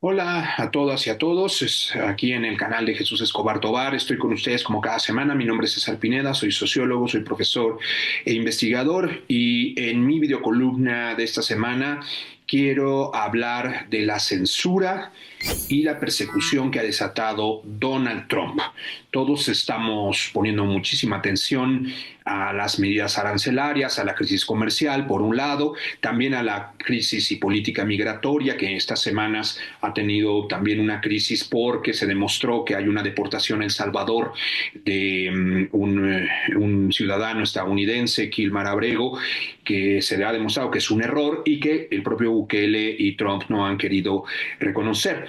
Hola a todas y a todos, aquí en el canal de Jesús Escobar Tobar. Estoy con ustedes como cada semana. Mi nombre es César Pineda, soy sociólogo, soy profesor e investigador, y en mi videocolumna de esta semana quiero hablar de la censura y la persecución que ha desatado Donald Trump. Todos estamos poniendo muchísima atención a las medidas arancelarias, a la crisis comercial, por un lado, también a la crisis y política migratoria, que en estas semanas ha tenido también una crisis porque se demostró que hay una deportación a El Salvador de un ciudadano estadounidense, Kilmar Abrego, que se le ha demostrado que es un error y que el propio Bukele y Trump no han querido reconocer.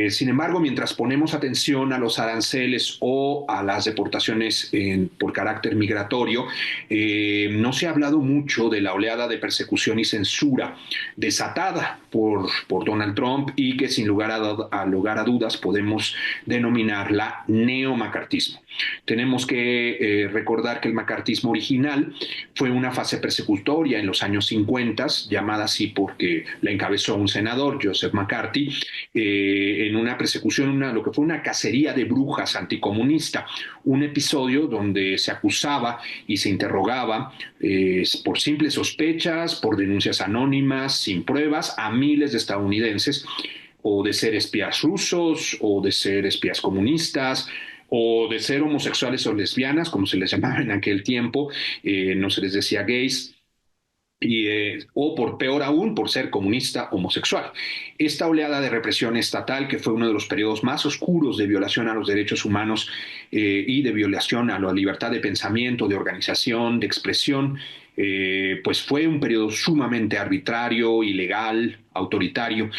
Sin embargo, mientras ponemos atención a los aranceles o a las deportaciones por carácter migratorio, no se ha hablado mucho de la oleada de persecución y censura desatada por Donald Trump, y que sin lugar a dudas podemos denominarla neomacartismo. Tenemos que recordar que el macartismo original fue una fase persecutoria en los años 50, llamada así porque la encabezó un senador, Joseph McCarthy, en una persecución, lo que fue una cacería de brujas anticomunista, un episodio donde se acusaba y se interrogaba por simples sospechas, por denuncias anónimas, sin pruebas, a miles de estadounidenses, o de ser espías rusos, o de ser espías comunistas, o de ser homosexuales o lesbianas, como se les llamaba en aquel tiempo, no se les decía gays, o por peor aún, por ser comunista homosexual. Esta oleada de represión estatal, que fue uno de los periodos más oscuros de violación a los derechos humanos y de violación a la libertad de pensamiento, de organización, de expresión, pues fue un periodo sumamente arbitrario, ilegal, autoritario.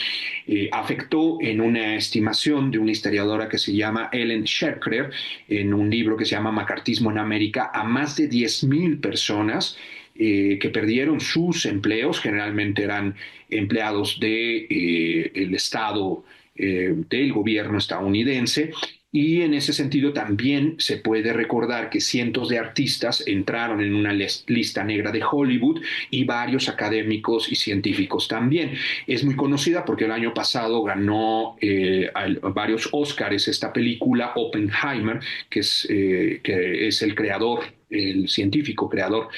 Afectó, en una estimación de una historiadora que se llama Ellen Scherker, en un libro que se llama Macartismo en América, a más de 10,000 personas que perdieron sus empleos. Generalmente eran empleados del Estado, del gobierno estadounidense. Y en ese sentido también se puede recordar que cientos de artistas entraron en una lista negra de Hollywood, y varios académicos y científicos también. Es muy conocida porque el año pasado ganó varios Óscares esta película, Oppenheimer, que es el creador, el científico creador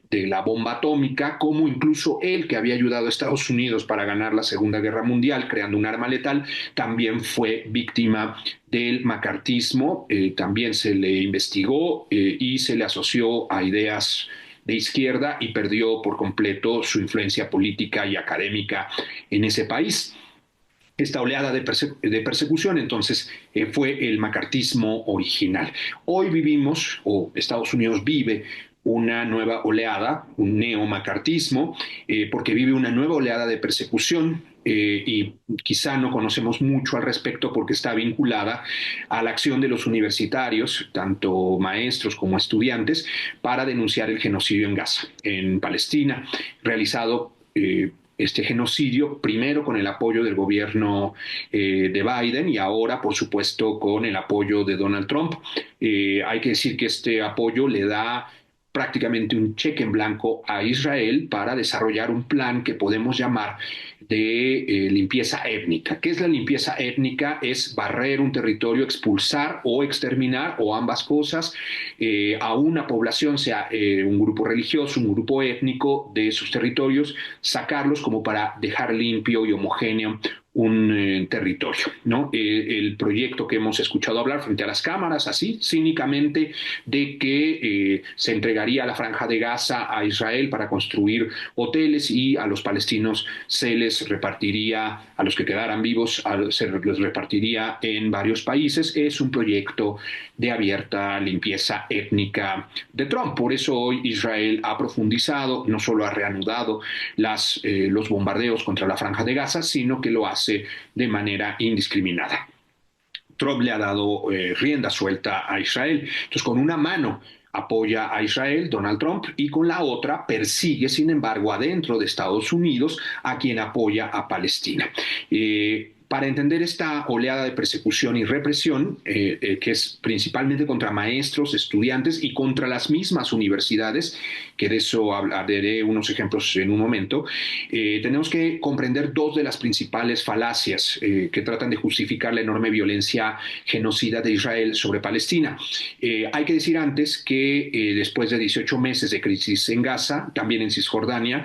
de la bomba atómica, como incluso él, que había ayudado a Estados Unidos para ganar la Segunda Guerra Mundial creando un arma letal, también fue víctima del macartismo. También se le investigó y se le asoció a ideas de izquierda, y perdió por completo su influencia política y académica en ese país. Esta oleada de persecución, entonces, fue el macartismo original. Hoy vivimos, o Estados Unidos vive, una nueva oleada, un neomacartismo, porque vive una nueva oleada de persecución, y quizá no conocemos mucho al respecto porque está vinculada a la acción de los universitarios, tanto maestros como estudiantes, para denunciar el genocidio en Gaza, en Palestina, realizado este genocidio, primero con el apoyo del gobierno de Biden, y ahora, por supuesto, con el apoyo de Donald Trump. Hay que decir que este apoyo le da prácticamente un cheque en blanco a Israel para desarrollar un plan que podemos llamar de limpieza étnica. ¿Qué es la limpieza étnica? Es barrer un territorio, expulsar o exterminar, o ambas cosas, a una población, sea un grupo religioso, un grupo étnico, de sus territorios, sacarlos como para dejar limpio y homogéneo un territorio, ¿no? El proyecto que hemos escuchado hablar frente a las cámaras, así cínicamente, de que se entregaría la Franja de Gaza a Israel para construir hoteles, y a los palestinos se les repartiría, a los que quedaran vivos, se les repartiría en varios países. Es un proyecto de abierta limpieza étnica de Trump. Por eso hoy Israel ha profundizado, no solo ha reanudado los bombardeos contra la Franja de Gaza, sino que lo hace de manera indiscriminada. Trump le ha dado rienda suelta a Israel. Entonces, con una mano apoya a Israel, Donald Trump, y con la otra persigue, sin embargo, adentro de Estados Unidos, a quien apoya a Palestina. Para entender esta oleada de persecución y represión, que es principalmente contra maestros, estudiantes y contra las mismas universidades, que de eso hablaré unos ejemplos en un momento, tenemos que comprender dos de las principales falacias que tratan de justificar la enorme violencia genocida de Israel sobre Palestina. Hay que decir antes que después de 18 meses de crisis en Gaza, también en Cisjordania,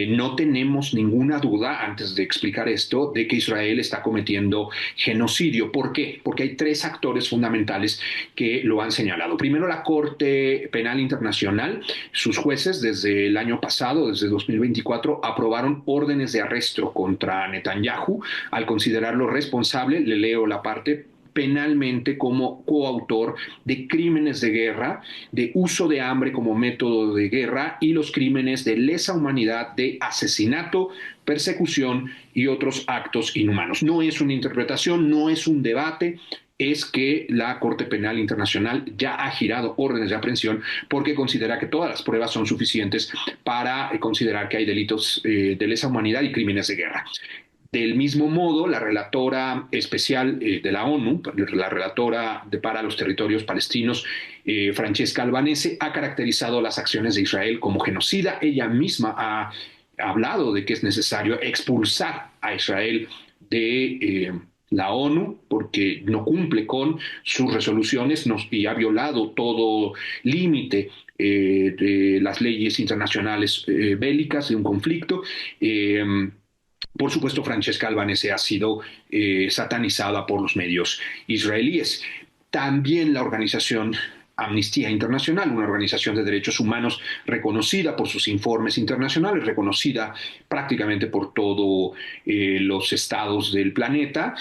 no tenemos ninguna duda, antes de explicar esto, de que Israel está cometiendo genocidio. ¿Por qué? Porque hay tres actores fundamentales que lo han señalado. Primero, la Corte Penal Internacional. Sus jueces desde el año pasado, desde 2024, aprobaron órdenes de arresto contra Netanyahu al considerarlo responsable, le leo la parte, penalmente como coautor de crímenes de guerra, de uso de hambre como método de guerra y los crímenes de lesa humanidad, de asesinato, persecución y otros actos inhumanos. No es una interpretación, no es un debate, es que la Corte Penal Internacional ya ha girado órdenes de aprehensión porque considera que todas las pruebas son suficientes para considerar que hay delitos de lesa humanidad y crímenes de guerra. Del mismo modo, la relatora especial de la ONU, la relatora para los territorios palestinos, Francesca Albanese, ha caracterizado las acciones de Israel como genocida. Ella misma ha hablado de que es necesario expulsar a Israel de la ONU porque no cumple con sus resoluciones y ha violado todo límite de las leyes internacionales bélicas de un conflicto. Por supuesto, Francesca Albanese ha sido satanizada por los medios israelíes. También la organización Amnistía Internacional, una organización de derechos humanos reconocida por sus informes internacionales, reconocida prácticamente por todos los estados del planeta,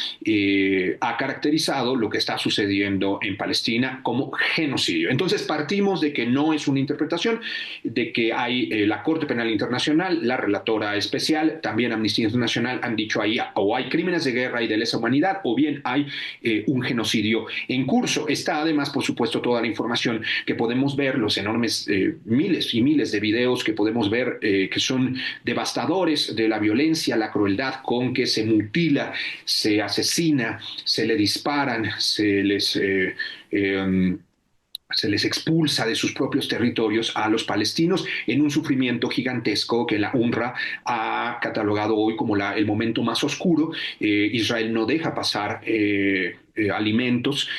ha caracterizado lo que está sucediendo en Palestina como genocidio. Entonces partimos de que no es una interpretación, de que hay la Corte Penal Internacional, la relatora especial, también Amnistía Internacional han dicho ahí o hay crímenes de guerra y de lesa humanidad o bien hay un genocidio en curso. Está además, por supuesto, toda la información que podemos ver, los enormes miles y miles de videos que podemos ver que son devastadores de la violencia, la crueldad con que se mutila, se asesina, se le disparan, se les expulsa de sus propios territorios a los palestinos en un sufrimiento gigantesco que la UNRWA ha catalogado hoy como el momento más oscuro. Israel no deja pasar alimentos,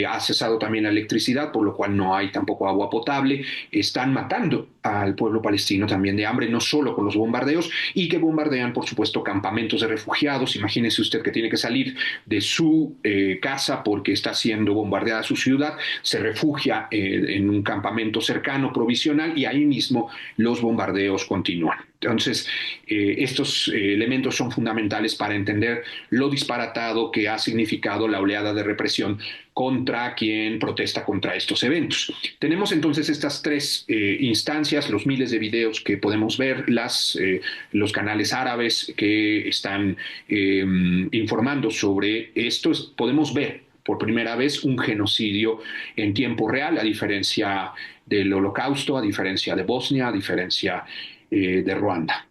ha cesado también la electricidad, por lo cual no hay tampoco agua potable. Están matando al pueblo palestino también de hambre, no solo con los bombardeos, y que bombardean, por supuesto, campamentos de refugiados. Imagínese usted que tiene que salir de su casa porque está siendo bombardeada su ciudad, se refugia en un campamento cercano, provisional, y ahí mismo los bombardeos continúan. Entonces, estos elementos son fundamentales para entender lo disparatado que ha significado la oleada de represión contra quien protesta contra estos eventos. Tenemos entonces estas tres instancias, los miles de videos que podemos ver, los canales árabes que están informando sobre esto. Podemos ver por primera vez un genocidio en tiempo real, a diferencia del Holocausto, a diferencia de Bosnia, a diferencia de Ruanda,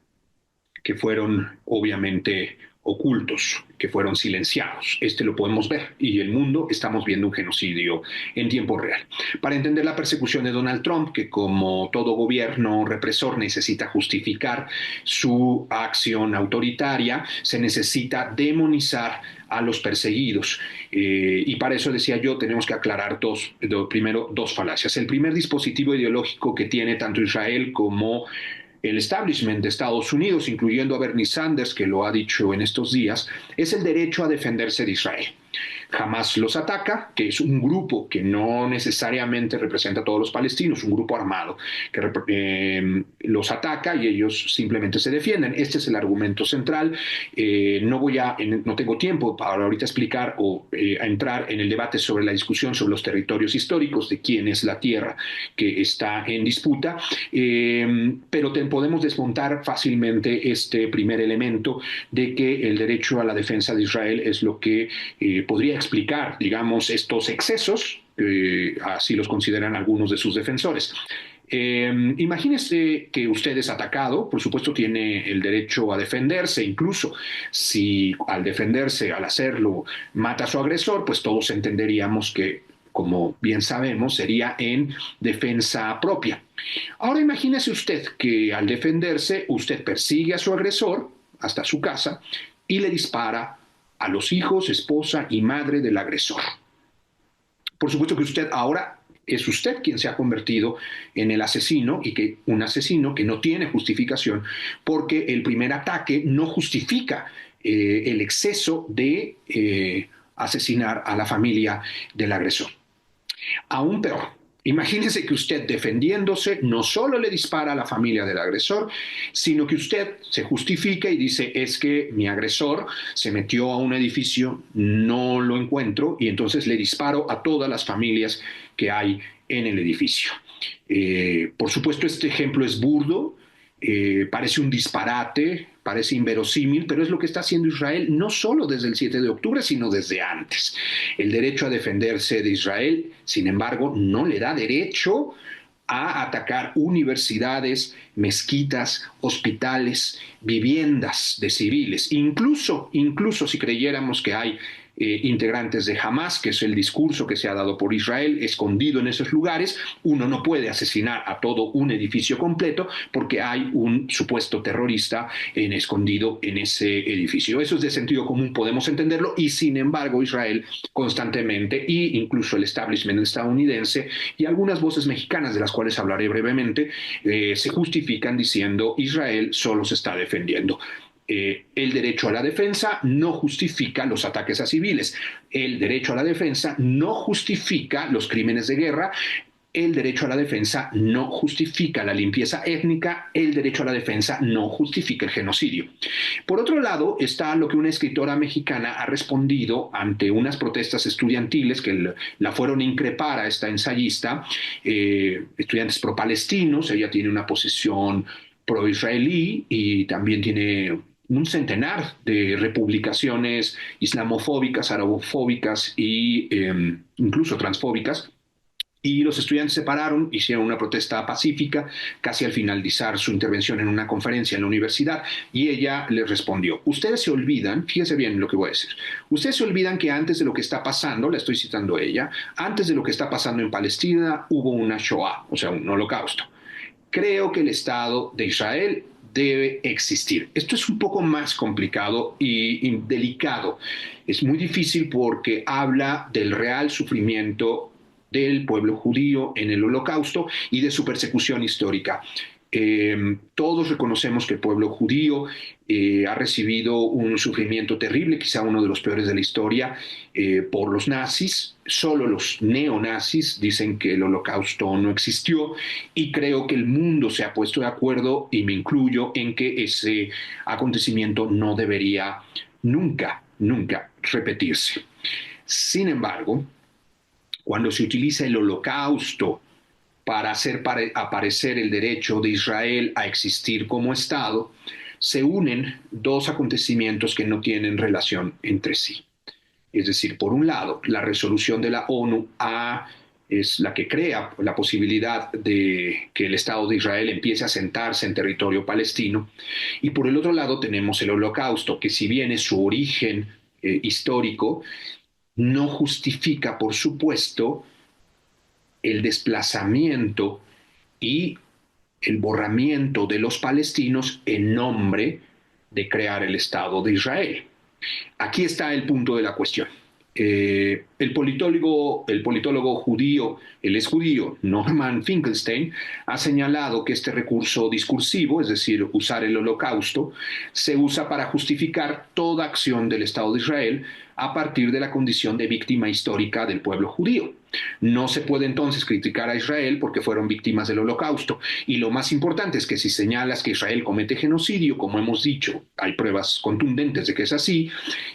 que fueron obviamente ocultos, que fueron silenciados. Este lo podemos ver y el mundo estamos viendo un genocidio en tiempo real. Para entender la persecución de Donald Trump, que como todo gobierno represor necesita justificar su acción autoritaria, se necesita demonizar a los perseguidos. Y para eso decía yo, tenemos que aclarar primero dos falacias. El primer dispositivo ideológico que tiene tanto Israel como el establishment de Estados Unidos, incluyendo a Bernie Sanders, que lo ha dicho en estos días, es el derecho a defenderse de Israel. Jamás los ataca, que es un grupo que no necesariamente representa a todos los palestinos, un grupo armado que los ataca y ellos simplemente se defienden. Este es el argumento central. No tengo tiempo para ahorita explicar o a entrar en el debate sobre la discusión sobre los territorios históricos, de quién es la tierra que está en disputa, pero podemos desmontar fácilmente este primer elemento de que el derecho a la defensa de Israel es lo que podría explicar, digamos, estos excesos, así los consideran algunos de sus defensores. Imagínese que usted es atacado, por supuesto tiene el derecho a defenderse, incluso si al defenderse, al hacerlo, mata a su agresor, pues todos entenderíamos que, como bien sabemos, sería en defensa propia. Ahora imagínese usted que al defenderse, usted persigue a su agresor hasta su casa y le dispara a los hijos, esposa y madre del agresor. Por supuesto que usted ahora es usted quien se ha convertido en el asesino y que un asesino que no tiene justificación porque el primer ataque no justifica el exceso de asesinar a la familia del agresor. Aún peor, imagínese que usted defendiéndose no solo le dispara a la familia del agresor, sino que usted se justifica y dice es que mi agresor se metió a un edificio, no lo encuentro y entonces le disparo a todas las familias que hay en el edificio. Por supuesto, este ejemplo es burdo, parece un disparate, parece inverosímil, pero es lo que está haciendo Israel no solo desde el 7 de octubre, sino desde antes. El derecho a defenderse de Israel, sin embargo, no le da derecho a atacar universidades, mezquitas, hospitales, viviendas de civiles. Incluso si creyéramos que hay integrantes de Hamas, que es el discurso que se ha dado por Israel, escondido en esos lugares, uno no puede asesinar a todo un edificio completo porque hay un supuesto terrorista escondido en ese edificio. Eso es de sentido común, podemos entenderlo, y sin embargo Israel constantemente, e incluso el establishment estadounidense y algunas voces mexicanas, de las cuales hablaré brevemente, se justifican diciendo Israel solo se está defendiendo. El derecho a la defensa no justifica los ataques a civiles. El derecho a la defensa no justifica los crímenes de guerra. El derecho a la defensa no justifica la limpieza étnica. El derecho a la defensa no justifica el genocidio. Por otro lado, está lo que una escritora mexicana ha respondido ante unas protestas estudiantiles que la fueron a increpar a esta ensayista, estudiantes pro-palestinos. Ella tiene una posición pro-israelí y también tiene un centenar de republicaciones islamofóbicas, arabofóbicas e incluso transfóbicas. Y los estudiantes se pararon, hicieron una protesta pacífica, casi al finalizar su intervención en una conferencia en la universidad, y ella les respondió, ustedes se olvidan, fíjense bien lo que voy a decir, ustedes se olvidan que antes de lo que está pasando, la estoy citando a ella, antes de lo que está pasando en Palestina hubo una Shoah, o sea, un holocausto. Creo que el Estado de Israel debe existir. Esto es un poco más complicado y delicado. Es muy difícil porque habla del real sufrimiento del pueblo judío en el Holocausto y de su persecución histórica. Todos reconocemos que el pueblo judío ha recibido un sufrimiento terrible, quizá uno de los peores de la historia, por los nazis. Solo los neonazis dicen que el holocausto no existió y creo que el mundo se ha puesto de acuerdo, y me incluyo, en que ese acontecimiento no debería nunca repetirse. Sin embargo, cuando se utiliza el holocausto para hacer aparecer el derecho de Israel a existir como Estado, se unen dos acontecimientos que no tienen relación entre sí. Es decir, por un lado, la resolución de la ONU es la que crea la posibilidad de que el Estado de Israel empiece a asentarse en territorio palestino, y por el otro lado tenemos el Holocausto, que si bien es su origen histórico, no justifica, por supuesto, el desplazamiento y el borramiento de los palestinos en nombre de crear el Estado de Israel. Aquí está el punto de la cuestión. El politólogo judío, él es judío, Norman Finkelstein, ha señalado que este recurso discursivo, es decir, usar el holocausto, se usa para justificar toda acción del Estado de Israel a partir de la condición de víctima histórica del pueblo judío. No se puede entonces criticar a Israel porque fueron víctimas del holocausto. Y lo más importante es que si señalas que Israel comete genocidio, como hemos dicho, hay pruebas contundentes de que es así,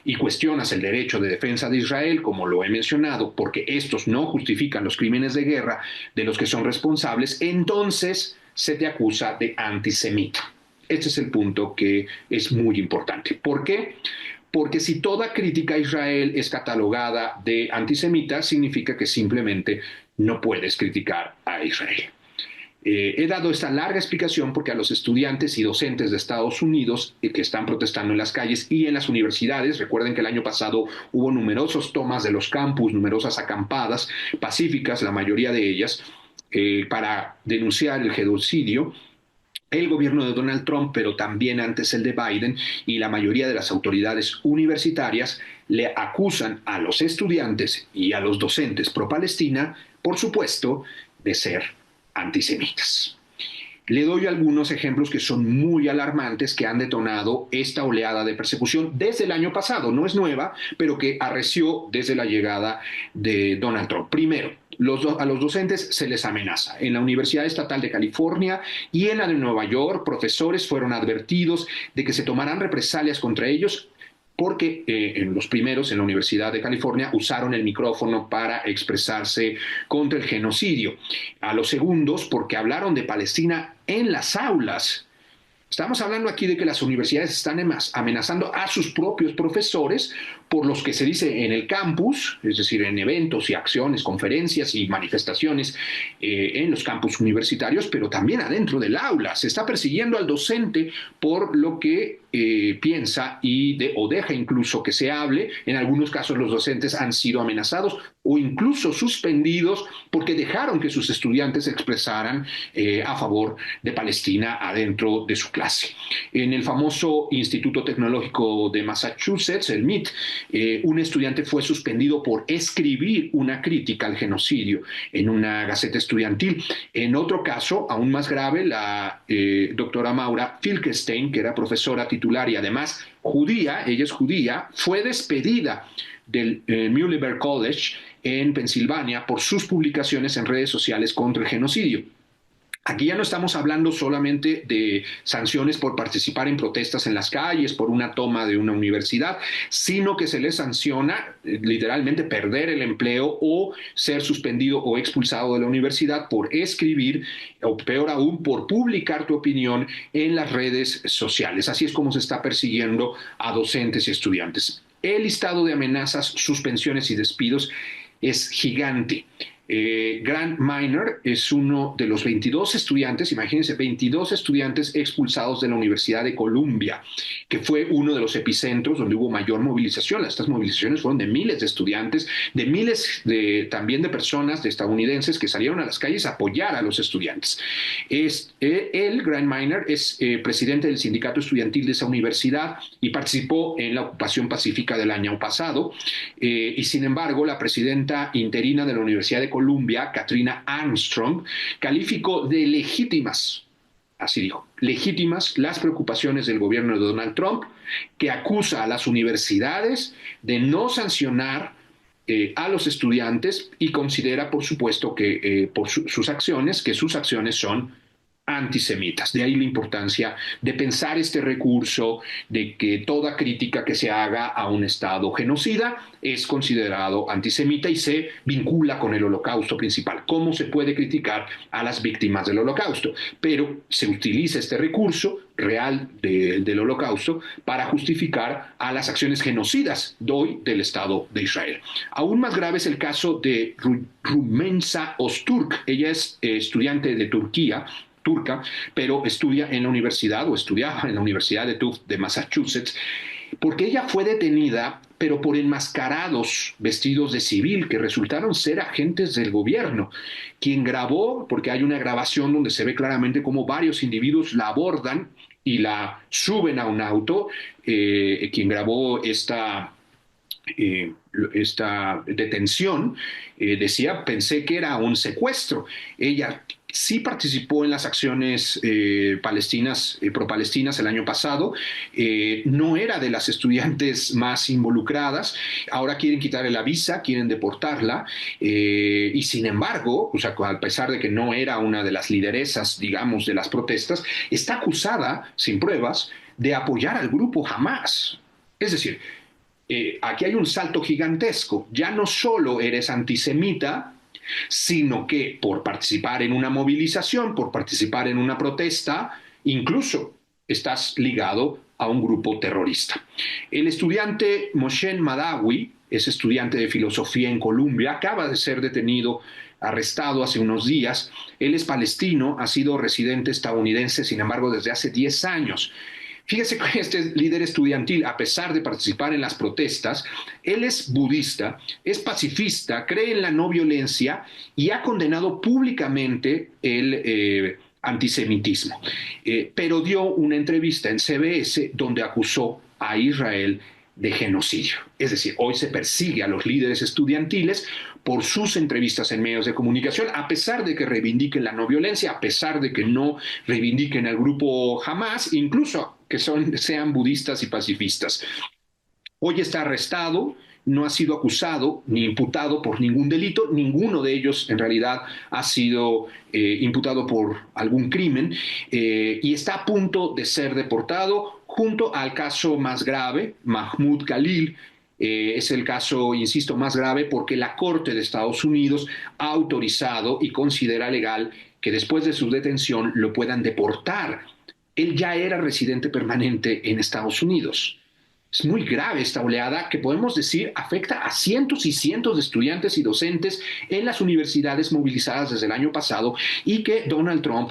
y cuestionas el derecho de defensa de Israel, como lo he mencionado, porque estos no justifican los crímenes de guerra de los que son responsables, entonces se te acusa de antisemita. Este es el punto que es muy importante. ¿Por qué? Porque si toda crítica a Israel es catalogada de antisemita, significa que simplemente no puedes criticar a Israel. He dado esta larga explicación porque a los estudiantes y docentes de Estados Unidos que están protestando en las calles y en las universidades, recuerden que el año pasado hubo numerosos tomas de los campus, numerosas acampadas pacíficas, la mayoría de ellas, para denunciar el genocidio. El gobierno de Donald Trump, pero también antes el de Biden y la mayoría de las autoridades universitarias le acusan a los estudiantes y a los docentes pro-Palestina, por supuesto, de ser antisemitas. Le doy algunos ejemplos que son muy alarmantes que han detonado esta oleada de persecución desde el año pasado. No es nueva, pero que arreció desde la llegada de Donald Trump. Primero, a los docentes se les amenaza. En la Universidad Estatal de California y en la de Nueva York, profesores fueron advertidos de que se tomarán represalias contra ellos porque en los primeros, en la Universidad de California, usaron el micrófono para expresarse contra el genocidio. A los segundos, porque hablaron de Palestina en las aulas. Estamos hablando aquí de que las universidades están amenazando a sus propios profesores por los que se dice en el campus, es decir, en eventos y acciones, conferencias y manifestaciones en los campus universitarios, pero también adentro del aula. Se está persiguiendo al docente por lo que piensa o deja incluso que se hable. En algunos casos los docentes han sido amenazados o incluso suspendidos porque dejaron que sus estudiantes se expresaran a favor de Palestina adentro de su clase. En el famoso Instituto Tecnológico de Massachusetts, el MIT, un estudiante fue suspendido por escribir una crítica al genocidio en una gaceta estudiantil. En otro caso, aún más grave, la doctora Maura Filkenstein, que era profesora titular y además judía, ella es judía, fue despedida del Muhleberg College en Pensilvania por sus publicaciones en redes sociales contra el genocidio. Aquí ya no estamos hablando solamente de sanciones por participar en protestas en las calles, por una toma de una universidad, sino que se les sanciona literalmente perder el empleo o ser suspendido o expulsado de la universidad por escribir o peor aún por publicar tu opinión en las redes sociales. Así es como se está persiguiendo a docentes y estudiantes. El listado de amenazas, suspensiones y despidos es gigante. Grant Minor es uno de los 22 estudiantes, imagínense, 22 estudiantes expulsados de la Universidad de Columbia, que fue uno de los epicentros donde hubo mayor movilización. Estas movilizaciones fueron de miles de estudiantes, de miles también de personas, de estadounidenses que salieron a las calles a apoyar a los estudiantes. Grant Minor, es presidente del sindicato estudiantil de esa universidad y participó en la ocupación pacífica del año pasado. Y sin embargo, la presidenta interina de la Universidad de Columbia, Katrina Armstrong, calificó de legítimas, así dijo, legítimas las preocupaciones del gobierno de Donald Trump, que acusa a las universidades de no sancionar a los estudiantes y considera, por supuesto, que sus acciones son antisemitas. De ahí la importancia de pensar este recurso de que toda crítica que se haga a un Estado genocida es considerado antisemita y se vincula con el Holocausto principal. ¿Cómo se puede criticar a las víctimas del Holocausto? Pero se utiliza este recurso real del Holocausto para justificar a las acciones genocidas de hoy del Estado de Israel. Aún más grave es el caso de Rumensa Öztürk. Ella es estudiante de turca, pero estudia en la universidad o estudiaba en la Universidad de Tufts de Massachusetts, porque ella fue detenida, pero por enmascarados vestidos de civil que resultaron ser agentes del gobierno, quien grabó, porque hay una grabación donde se ve claramente cómo varios individuos la abordan y la suben a un auto, quien grabó esta detención, decía, pensé que era un secuestro. Ella sí participó en las acciones pro-palestinas el año pasado, no era de las estudiantes más involucradas, ahora quieren quitarle la visa, quieren deportarla, y sin embargo, o sea, a pesar de que no era una de las lideresas, digamos, de las protestas, está acusada, sin pruebas, de apoyar al grupo Hamas. Es decir, aquí hay un salto gigantesco. Ya no solo eres antisemita, sino que por participar en una movilización, por participar en una protesta, incluso estás ligado a un grupo terrorista. El estudiante Moshe Madawi es estudiante de filosofía en Columbia, acaba de ser detenido arrestado hace unos días. Él es palestino, ha sido residente estadounidense, sin embargo, desde hace 10 años. Fíjese que este líder estudiantil, a pesar de participar en las protestas, él es budista, es pacifista, cree en la no violencia y ha condenado públicamente el antisemitismo. Pero dio una entrevista en CBS donde acusó a Israel de genocidio. Es decir, hoy se persigue a los líderes estudiantiles por sus entrevistas en medios de comunicación, a pesar de que reivindiquen la no violencia, a pesar de que no reivindiquen al grupo Hamas, incluso que sean budistas y pacifistas. Hoy está arrestado, no ha sido acusado ni imputado por ningún delito, ninguno de ellos en realidad ha sido imputado por algún crimen y está a punto de ser deportado junto al caso más grave, Mahmoud Khalil. Es el caso, insisto, más grave porque la Corte de Estados Unidos ha autorizado y considera legal que después de su detención lo puedan deportar. Él ya era residente permanente en Estados Unidos. Es muy grave esta oleada que podemos decir afecta a cientos y cientos de estudiantes y docentes en las universidades movilizadas desde el año pasado y que Donald Trump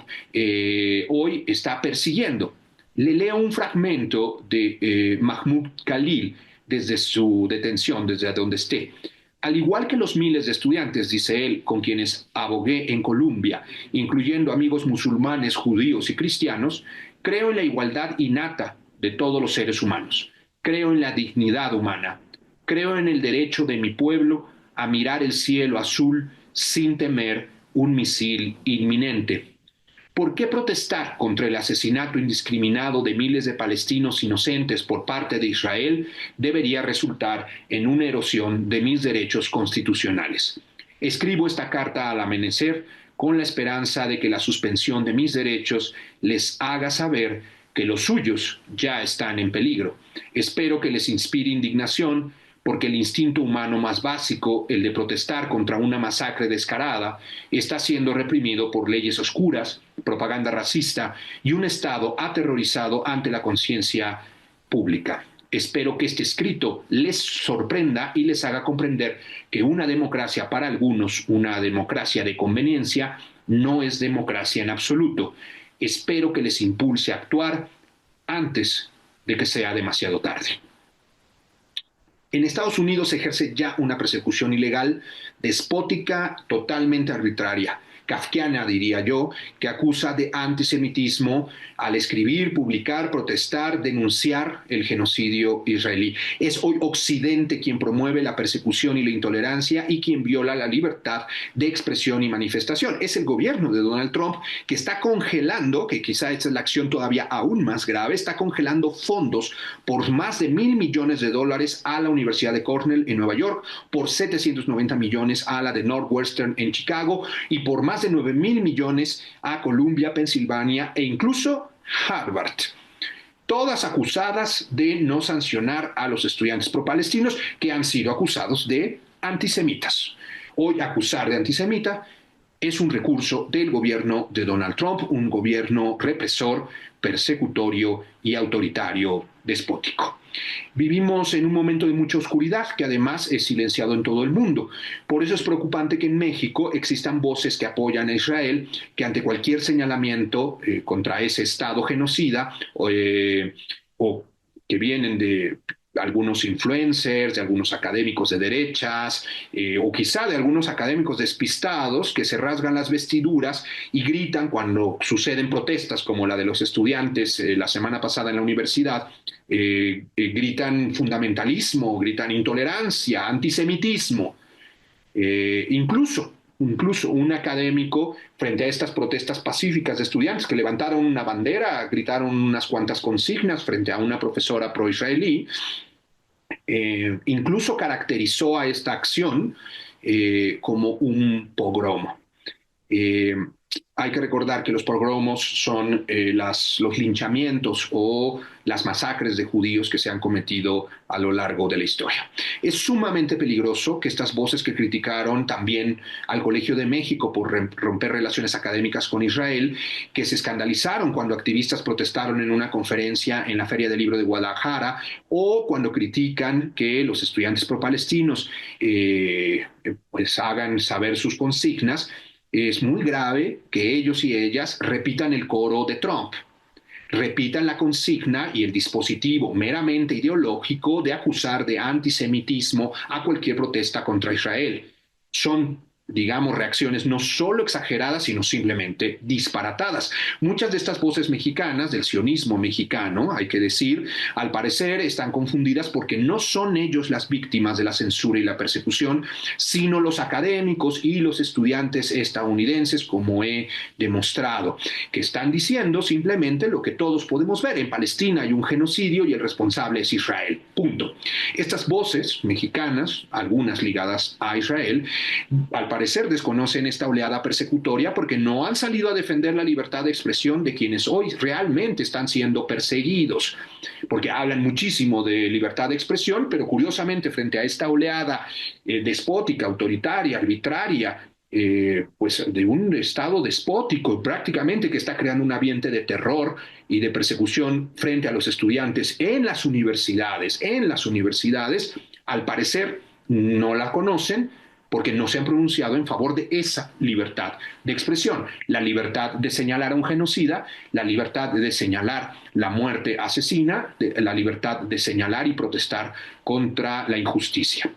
hoy está persiguiendo. Le leo un fragmento de Mahmoud Khalil desde su detención, desde donde esté. Al igual que los miles de estudiantes, dice él, con quienes abogué en Colombia, incluyendo amigos musulmanes, judíos y cristianos, creo en la igualdad innata de todos los seres humanos. Creo en la dignidad humana. Creo en el derecho de mi pueblo a mirar el cielo azul sin temer un misil inminente. ¿Por qué protestar contra el asesinato indiscriminado de miles de palestinos inocentes por parte de Israel debería resultar en una erosión de mis derechos constitucionales? Escribo esta carta al amanecer con la esperanza de que la suspensión de mis derechos les haga saber que los suyos ya están en peligro. Espero que les inspire indignación porque el instinto humano más básico, el de protestar contra una masacre descarada, está siendo reprimido por leyes oscuras, propaganda racista y un Estado aterrorizado ante la conciencia pública. Espero que este escrito les sorprenda y les haga comprender que una democracia para algunos, una democracia de conveniencia, no es democracia en absoluto. Espero que les impulse a actuar antes de que sea demasiado tarde. En Estados Unidos se ejerce ya una persecución ilegal, despótica, totalmente arbitraria, kafkiana diría yo, que acusa de antisemitismo al escribir, publicar, protestar, denunciar el genocidio israelí. Es hoy Occidente quien promueve la persecución y la intolerancia y quien viola la libertad de expresión y manifestación. Es el gobierno de Donald Trump que está congelando, que quizá esta es la acción todavía aún más grave, está congelando fondos por más de $1.000 millones a la Universidad de Cornell en Nueva York, por 790 millones a la de Northwestern en Chicago y por más de 9.000 millones a Columbia, Pensilvania e incluso Harvard. Todas acusadas de no sancionar a los estudiantes pro-palestinos que han sido acusados de antisemitas. Hoy acusar de antisemita es un recurso del gobierno de Donald Trump, un gobierno represor, persecutorio y autoritario despótico. Vivimos en un momento de mucha oscuridad que además es silenciado en todo el mundo. Por eso es preocupante que en México existan voces que apoyan a Israel, que ante cualquier señalamiento contra ese Estado genocida o que vienen de algunos influencers, de algunos académicos de derechas, o quizá de algunos académicos despistados que se rasgan las vestiduras y gritan cuando suceden protestas como la de los estudiantes la semana pasada en la universidad, gritan fundamentalismo, gritan intolerancia, antisemitismo. Incluso un académico frente a estas protestas pacíficas de estudiantes que levantaron una bandera, gritaron unas cuantas consignas frente a una profesora pro-israelí, incluso caracterizó a esta acción como un pogromo. Eh, Hay que recordar que los pogromos son los linchamientos o las masacres de judíos que se han cometido a lo largo de la historia. Es sumamente peligroso que estas voces que criticaron también al Colegio de México por romper relaciones académicas con Israel, que se escandalizaron cuando activistas protestaron en una conferencia en la Feria del Libro de Guadalajara, o cuando critican que los estudiantes pro-palestinos pues hagan saber sus consignas. Es muy grave que ellos y ellas repitan el coro de Trump, repitan la consigna y el dispositivo meramente ideológico de acusar de antisemitismo a cualquier protesta contra Israel. Son, digamos, reacciones no solo exageradas, sino simplemente disparatadas. Muchas de estas voces mexicanas, del sionismo mexicano, hay que decir, al parecer están confundidas porque no son ellos las víctimas de la censura y la persecución, sino los académicos y los estudiantes estadounidenses, como he demostrado, que están diciendo simplemente lo que todos podemos ver. En Palestina hay un genocidio y el responsable es Israel. Punto. Estas voces mexicanas, algunas ligadas a Israel, al parecer desconocen esta oleada persecutoria porque no han salido a defender la libertad de expresión de quienes hoy realmente están siendo perseguidos, porque hablan muchísimo de libertad de expresión, pero curiosamente frente a esta oleada despótica, autoritaria, arbitraria, pues de un estado despótico prácticamente que está creando un ambiente de terror y de persecución frente a los estudiantes en las universidades, al parecer no la conocen porque no se han pronunciado en favor de esa libertad de expresión, la libertad de señalar a un genocida, la libertad de señalar la muerte asesina, la libertad de señalar y protestar contra la injusticia.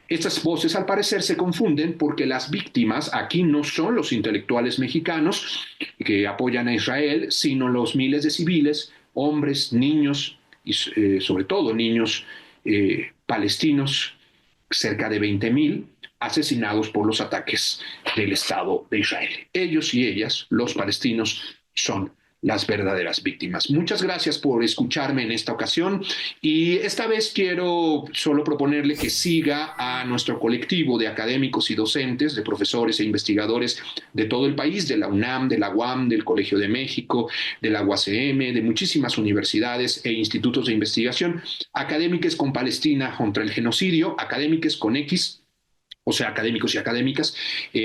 Estas voces al parecer se confunden porque las víctimas aquí no son los intelectuales mexicanos que apoyan a Israel, sino los miles de civiles, hombres, niños y sobre todo niños palestinos, cerca de 20,000 asesinados por los ataques del Estado de Israel. Ellos y ellas, los palestinos, son las verdaderas víctimas. Muchas gracias por escucharme en esta ocasión y esta vez quiero solo proponerle que siga a nuestro colectivo de académicos y docentes, de profesores e investigadores de todo el país, de la UNAM, de la UAM, del Colegio de México, de la UACM, de muchísimas universidades e institutos de investigación, académicos con Palestina contra el genocidio, académicos con X, o sea, académicos y académicas.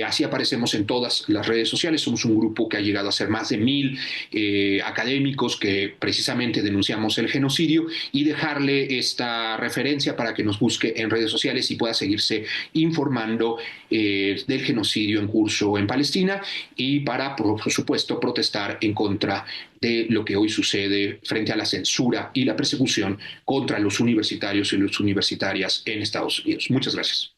Así aparecemos en todas las redes sociales. Somos un grupo que ha llegado a ser más de 1,000 académicos que precisamente denunciamos el genocidio, y dejarle esta referencia para que nos busque en redes sociales y pueda seguirse informando del genocidio en curso en Palestina, y para, por supuesto, protestar en contra de lo que hoy sucede frente a la censura y la persecución contra los universitarios y las universitarias en Estados Unidos. Muchas gracias.